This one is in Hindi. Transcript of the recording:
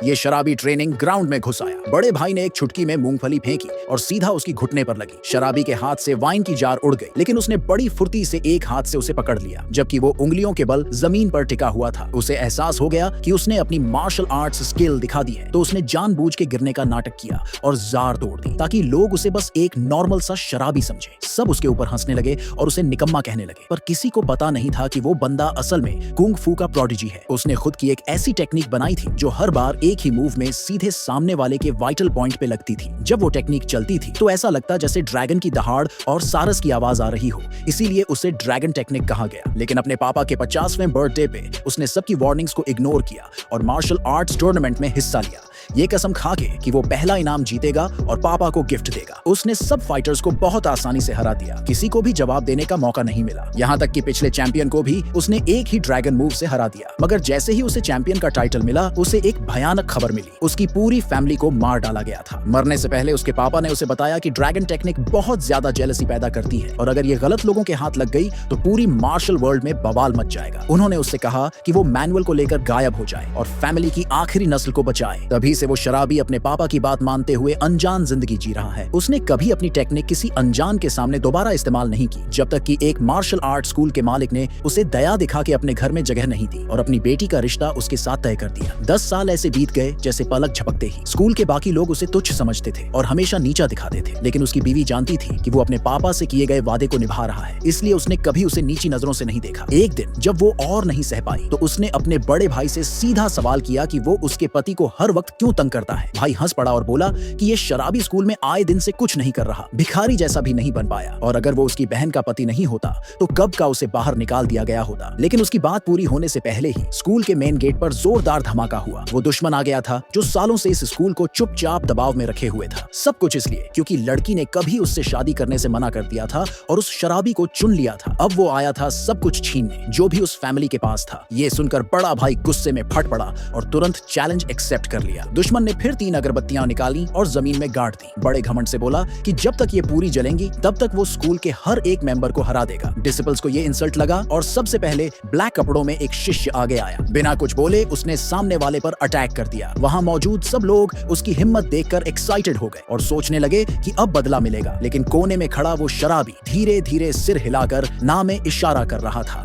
ये शराबी ट्रेनिंग ग्राउंड में घुस आया। बड़े भाई ने एक चुटकी में मूंगफली फेंकी और सीधा उसकी घुटने पर लगी। शराबी के हाथ से वाइन की जार उड़ गई, लेकिन उसने बड़ी फुर्ती से एक हाथ से उसे पकड़ लिया, जबकि वो उंगलियों के बल जमीन पर टिका हुआ था। उसे एहसास हो गया कि उसने अपनी मार्शल आर्ट्स स्किल दिखा दी है, तो उसने जानबूझ के गिरने का नाटक किया और जार तोड़ दी ताकि लोग उसे बस एक नॉर्मल सा शराबी समझे। सब उसके ऊपर हंसने लगे और उसे निकम्मा कहने लगे, पर किसी को पता नहीं था कि वो बंदा असल में कुंग फू का प्रोडिजी है। उसने खुद की एक ऐसी टेक्निक बनाई थी जो हर बार एक ही मूव में सीधे सामने वाले के वाइटल पॉइंट पे लगती थी। जब वो टेक्निक चलती थी तो ऐसा लगता जैसे ड्रैगन की दहाड़ और सारस की आवाज आ रही हो, इसीलिए उसे ड्रैगन टेक्निक कहा गया। लेकिन अपने पापा के 50वें बर्थडे पे उसने सबकी वार्निंग्स को इग्नोर किया और मार्शल आर्ट्स टूर्नामेंट में हिस्सा लिया, ये कसम खा के कि वो पहला इनाम जीतेगा और पापा को गिफ्ट देगा। उसने सब फाइटर्स को बहुत आसानी से हरा दिया, किसी को भी जवाब देने का मौका नहीं मिला। यहाँ तक कि पिछले चैंपियन को भी उसने एक ही ड्रैगन मूव से हरा दिया। मगर जैसे ही उसे चैंपियन का टाइटल मिला, उसे एक भयानक खबर मिली, उसकी पूरी फैमिली को मार डाला गया था। मरने से पहले उसके पापा ने उसे बताया कि ड्रैगन टेक्निक बहुत ज्यादा जेलसी पैदा करती है और अगर ये गलत लोगों के हाथ लग गई तो पूरी मार्शल वर्ल्ड में बवाल मच जाएगा। उन्होंने उससे कहा कि वो मैनुअल को लेकर गायब हो जाए और फैमिली की आखिरी नस्ल को बचाए। तभी से वो शराबी अपने पापा की बात मानते हुए अनजान जिंदगी जी रहा है। उसने कभी अपनी टेक्निक किसी अनजान के सामने दोबारा इस्तेमाल नहीं की, जब तक कि एक मार्शल आर्ट स्कूल के मालिक ने उसे दया दिखा के अपने घर में जगह नहीं दी और अपनी बेटी का रिश्ता उसके साथ तय कर दिया। 10 साल ऐसे बीत गए जैसे पलक झपकते ही। स्कूल के बाकी लोग उसे तुच्छ समझते थे और हमेशा नीचा दिखाते थे, लेकिन उसकी बीवी जानती थी कि वो अपने पापा से किए गए वादे को निभा रहा है, इसलिए उसने कभी उसे नीची नजरों से नहीं देखा। एक दिन जब वो और नहीं सह पाई तो उसने अपने बड़े भाई से सीधा सवाल किया कि वो उसके पति को हर वक्त क्यों तंग करता है। भाई हंस पड़ा और बोला कि ये शराबी स्कूल में आए दिन से कुछ नहीं कर रहा, भिखारी जैसा भी नहीं बन पाया, और अगर वो उसकी बहन का पति नहीं होता तो कब का उसे बाहर निकाल दिया गया होता। लेकिन उसकी बात पूरी होने से पहले ही स्कूल के मेन गेट पर जोरदार धमाका हुआ। वो दुश्मन आ गया था जो सालों से इस स्कूल को चुपचाप दबाव में रखे हुए था। सब कुछ इसलिए क्योंकि लड़की ने कभी उससे शादी करने से मना कर दिया था और उस शराबी को चुन लिया था। अब वो आया था सब कुछ छीनने जो भी उस फैमिली के पास था। ये सुनकर बड़ा भाई गुस्से में फट पड़ा और तुरंत चैलेंज एक्सेप्ट कर लिया। दुश्मन ने फिर 3 अगरबत्तियां निकाली और जमीन में गाड़ दी। बड़े घमंड से बोला कि जब तक ये पूरी जलेंगी तब तक वो स्कूल के हर एक मेंबर को हरा देगा। डिसिपल्स को ये इंसल्ट लगा और सबसे पहले ब्लैक कपड़ों में एक शिष्य आगे आया। बिना कुछ बोले उसने सामने वाले पर अटैक कर दिया। वहां मौजूद सब लोग उसकी हिम्मत देखकर एक्साइटेड हो गए और सोचने लगे कि अब बदला मिलेगा, लेकिन कोने में खड़ा वो शराबी धीरे धीरे सिर हिलाकर ना में इशारा कर रहा था।